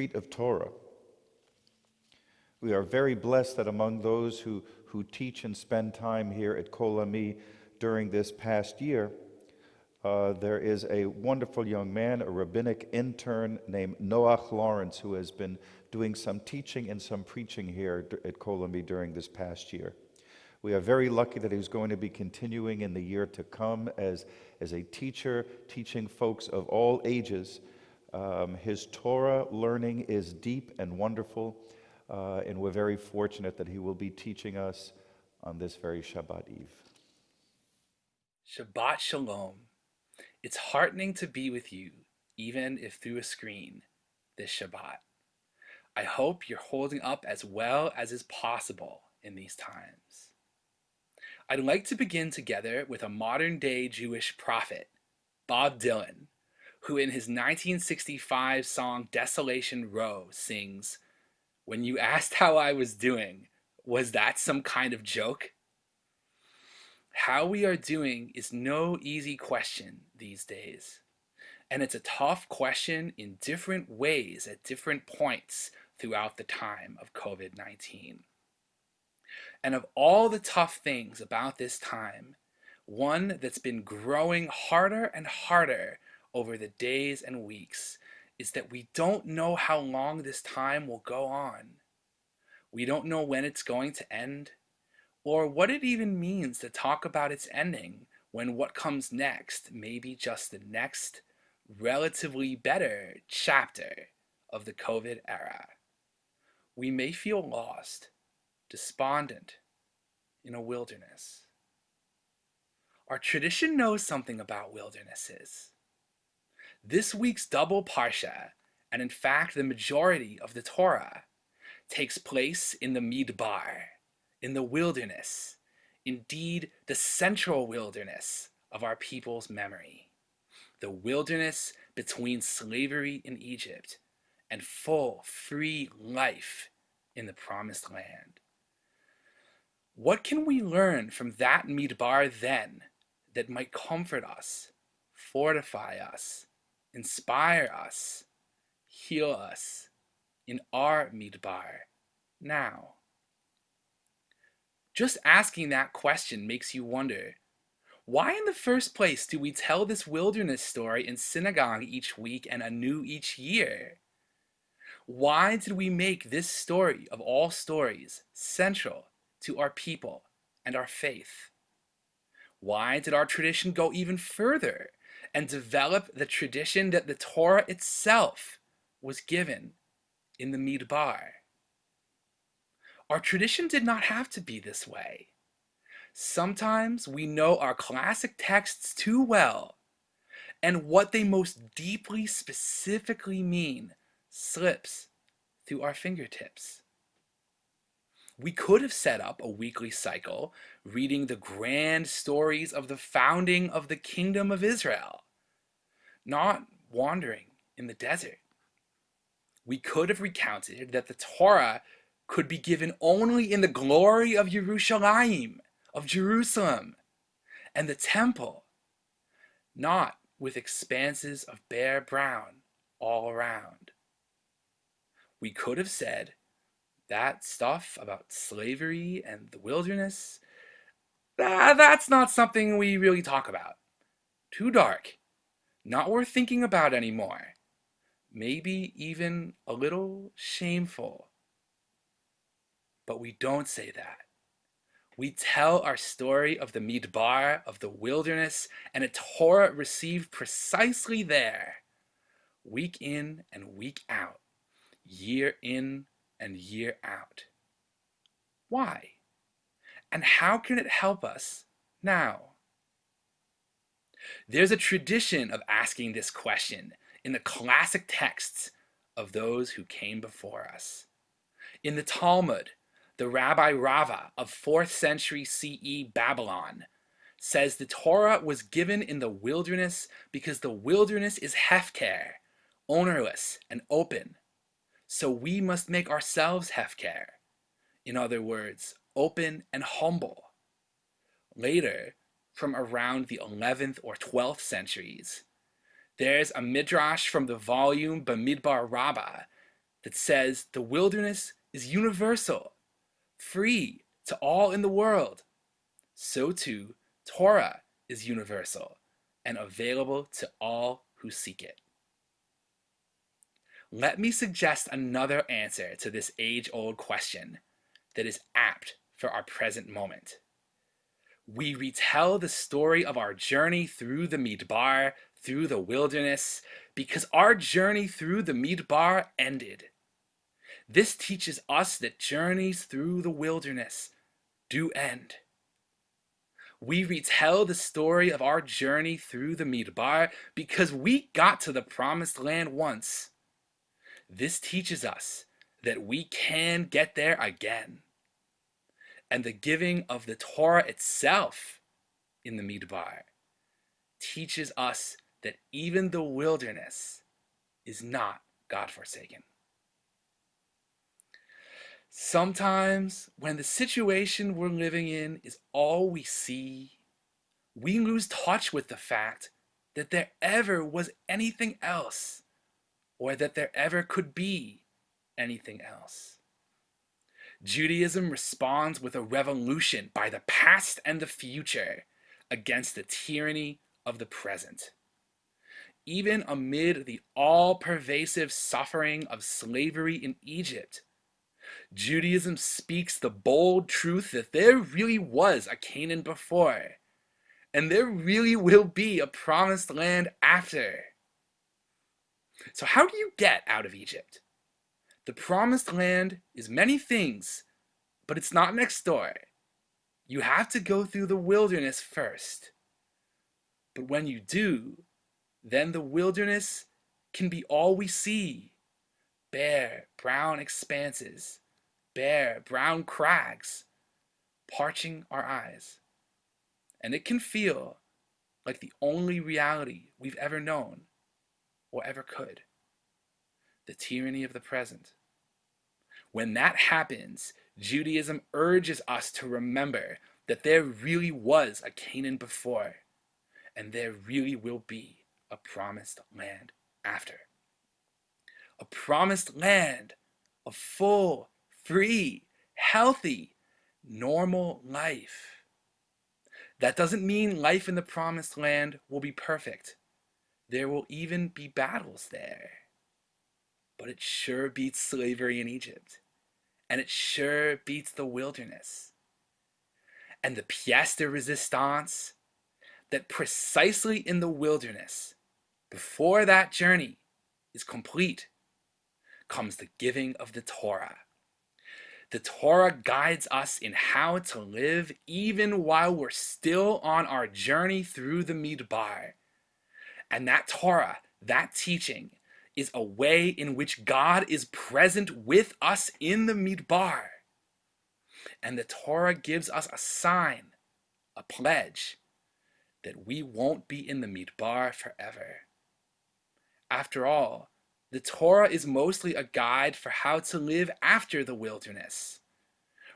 retreat of Torah. We are very blessed that among those who teach and spend time here at Kol Ami during this past year, there is a wonderful young man, a rabbinic intern named Noach Lawrence, who has been doing some teaching and some preaching here at Kol Ami during this past year. We are very lucky that he's going to be continuing in the year to come as a teacher, teaching folks of all ages. His Torah learning is deep and wonderful, and we're very fortunate that he will be teaching us on this very Shabbat Eve. Shabbat Shalom. It's heartening to be with you, even if through a screen, this Shabbat. I hope you're holding up as well as is possible in these times. I'd like to begin together with a modern-day Jewish prophet, Bob Dylan, who in his 1965 song Desolation Row sings, "When you asked how I was doing, was that some kind of joke?" How we are doing is no easy question these days, and it's a tough question in different ways at different points throughout the time of COVID-19. And of all the tough things about this time, one that's been growing harder and harder over the days and weeks is that we don't know how long this time will go on. We don't know when it's going to end, or what it even means to talk about its ending when what comes next may be just the next, relatively better chapter of the COVID era. We may feel lost, despondent, in a wilderness. Our tradition knows something about wildernesses. This week's double parsha, and in fact the majority of the Torah, takes place in the Midbar, in the wilderness, indeed the central wilderness of our people's memory, the wilderness between slavery in Egypt and full, free life in the Promised Land. What can we learn from that Midbar then that might comfort us, fortify us, inspire us, heal us in our Midbar now? Just asking that question makes you wonder, why in the first place do we tell this wilderness story in synagogue each week and anew each year? Why did we make this story of all stories central to our people and our faith? Why did our tradition go even further and develop the tradition that the Torah itself was given in the Midbar? Our tradition did not have to be this way. Sometimes we know our classic texts too well, and what they most deeply, specifically mean slips through our fingertips. We could have set up a weekly cycle reading the grand stories of the founding of the Kingdom of Israel, not wandering in the desert. We could have recounted that the Torah could be given only in the glory of Yerushalayim, of Jerusalem, and the temple, not with expanses of bare brown all around. We could have said that stuff about slavery and the wilderness, that's not something we really talk about. Too dark, not worth thinking about anymore, maybe even a little shameful. But we don't say that. We tell our story of the Midbar, of the wilderness, and a Torah received precisely there, week in and week out, year in and year out. Why? And how can it help us now? There's a tradition of asking this question in the classic texts of those who came before us. In the Talmud, the Rabbi Rava of 4th century CE Babylon says the Torah was given in the wilderness because the wilderness is hefker, ownerless and open. So we must make ourselves hefker, in other words, open and humble. Later, from around the 11th or 12th centuries, there's a midrash from the volume Bamidbar Rabbah that says the wilderness is universal, free to all in the world, so too Torah is universal and available to all who seek it. Let me suggest another answer to this age-old question that is apt for our present moment. We retell the story of our journey through the Midbar, through the wilderness, because our journey through the Midbar ended. This teaches us that journeys through the wilderness do end. We retell the story of our journey through the Midbar because we got to the promised land once. This teaches us that we can get there again. And the giving of the Torah itself in the Midbar teaches us that even the wilderness is not God-forsaken. Sometimes, when the situation we're living in is all we see, we lose touch with the fact that there ever was anything else, or that there ever could be anything else. Judaism responds with a revolution by the past and the future against the tyranny of the present. Even amid the all-pervasive suffering of slavery in Egypt, Judaism speaks the bold truth that there really was a Canaan before, and there really will be a promised land after. So how do you get out of Egypt? The promised land is many things, but it's not next door. You have to go through the wilderness first. But when you do, then the wilderness can be all we see. Bare, brown expanses, bare, brown crags, parching our eyes. And it can feel like the only reality we've ever known or ever could. The tyranny of the present. When that happens, Judaism urges us to remember that there really was a Canaan before, and there really will be a promised land after. A promised land of full, free, healthy, normal life. That doesn't mean life in the promised land will be perfect. There will even be battles there. But it sure beats slavery in Egypt. And it sure beats the wilderness. And the pièce de résistance, that precisely in the wilderness, before that journey is complete, comes the giving of the Torah. The Torah guides us in how to live even while we're still on our journey through the Midbar. And that Torah, that teaching, is a way in which God is present with us in the Midbar. And the Torah gives us a sign, a pledge, that we won't be in the Midbar forever. After all, the Torah is mostly a guide for how to live after the wilderness.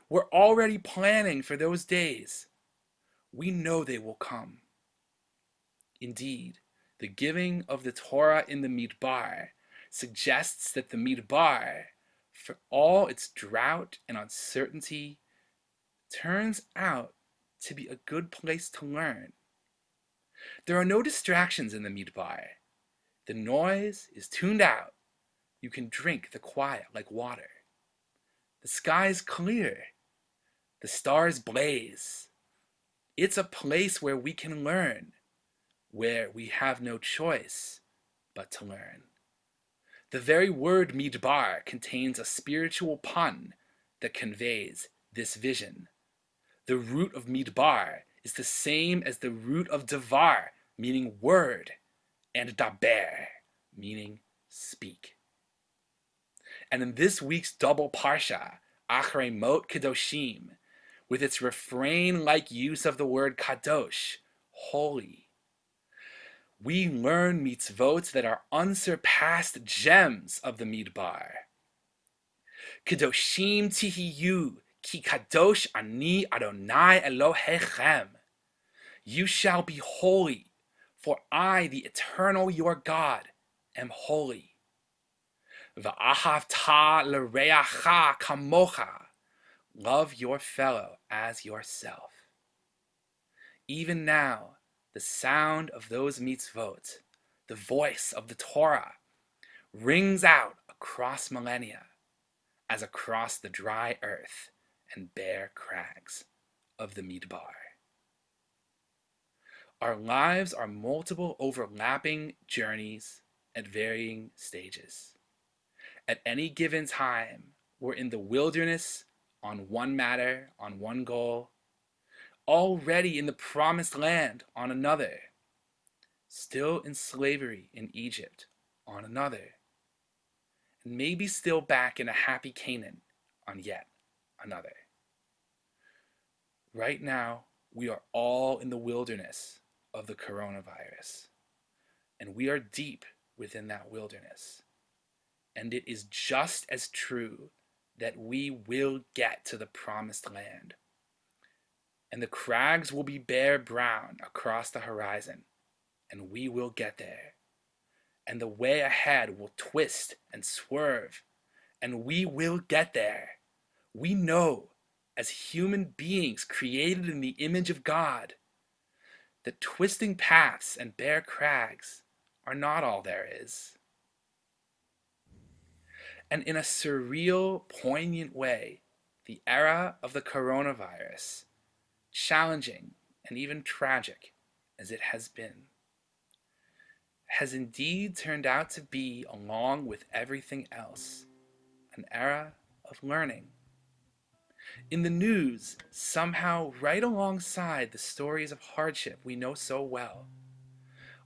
We're already planning for those days. We know they will come. Indeed, the giving of the Torah in the Midbar suggests that the Midbar, for all its drought and uncertainty, turns out to be a good place to learn. There are no distractions in the Midbar. The noise is tuned out. You can drink the quiet like water. The sky is clear. The stars blaze. It's a place where we can learn, where we have no choice but to learn. The very word midbar contains a spiritual pun that conveys this vision. The root of midbar is the same as the root of davar, meaning word, and daber, meaning speak. And in this week's double parsha, Achrei Mot Kedoshim, with its refrain-like use of the word kadosh, holy, we learn mitzvot that are unsurpassed gems of the midbar. Kedoshim tihiyu, ki kadosh ani Adonai Elohechem. You shall be holy, for I, the eternal your God, am holy. V'ahavta l'reacha kamocha. Love your fellow as yourself. Even now, the sound of those mitzvot, the voice of the Torah, rings out across millennia as across the dry earth and bare crags of the Midbar. Our lives are multiple overlapping journeys at varying stages. At any given time, we're in the wilderness on one matter, on one goal, already in the promised land on another, still in slavery in Egypt on another, and maybe still back in a happy Canaan on yet another. Right now, we are all in the wilderness of the coronavirus, and we are deep within that wilderness. And it is just as true that we will get to the promised land. And the crags will be bare brown across the horizon, and we will get there. And the way ahead will twist and swerve, and we will get there. We know, as human beings created in the image of God, that twisting paths and bare crags are not all there is. And in a surreal, poignant way, the era of the coronavirus, challenging and even tragic as it has been, has indeed turned out to be, along with everything else, an era of learning. In the news, somehow right alongside the stories of hardship we know so well,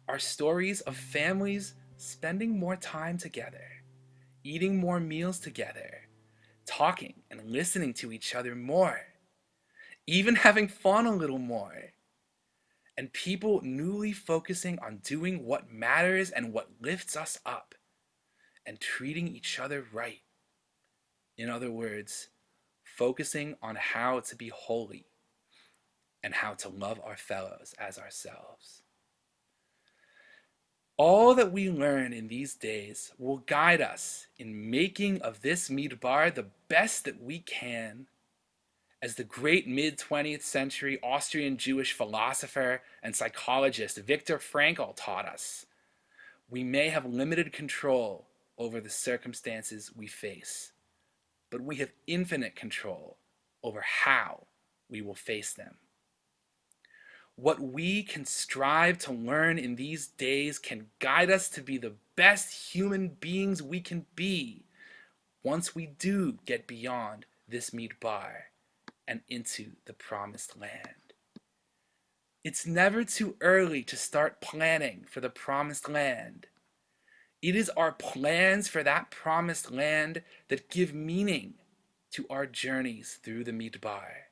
are stories of families spending more time together, eating more meals together, talking and listening to each other more, even having fun a little more, and people newly focusing on doing what matters and what lifts us up, and treating each other right. In other words, focusing on how to be holy and how to love our fellows as ourselves. All that we learn in these days will guide us in making of this Midbar the best that we can. As the great mid-20th century Austrian Jewish philosopher and psychologist Viktor Frankl taught us, we may have limited control over the circumstances we face, but we have infinite control over how we will face them. What we can strive to learn in these days can guide us to be the best human beings we can be once we do get beyond this Midbar and into the promised land. It's never too early to start planning for the promised land. It is our plans for that promised land that give meaning to our journeys through the Midbar.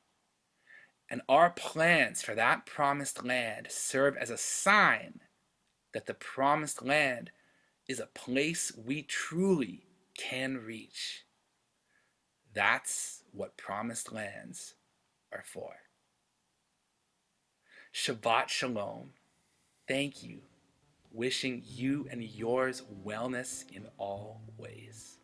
And our plans for that promised land serve as a sign that the promised land is a place we truly can reach. That's what promised lands are for. Shabbat Shalom. Thank you. Wishing you and yours wellness in all ways.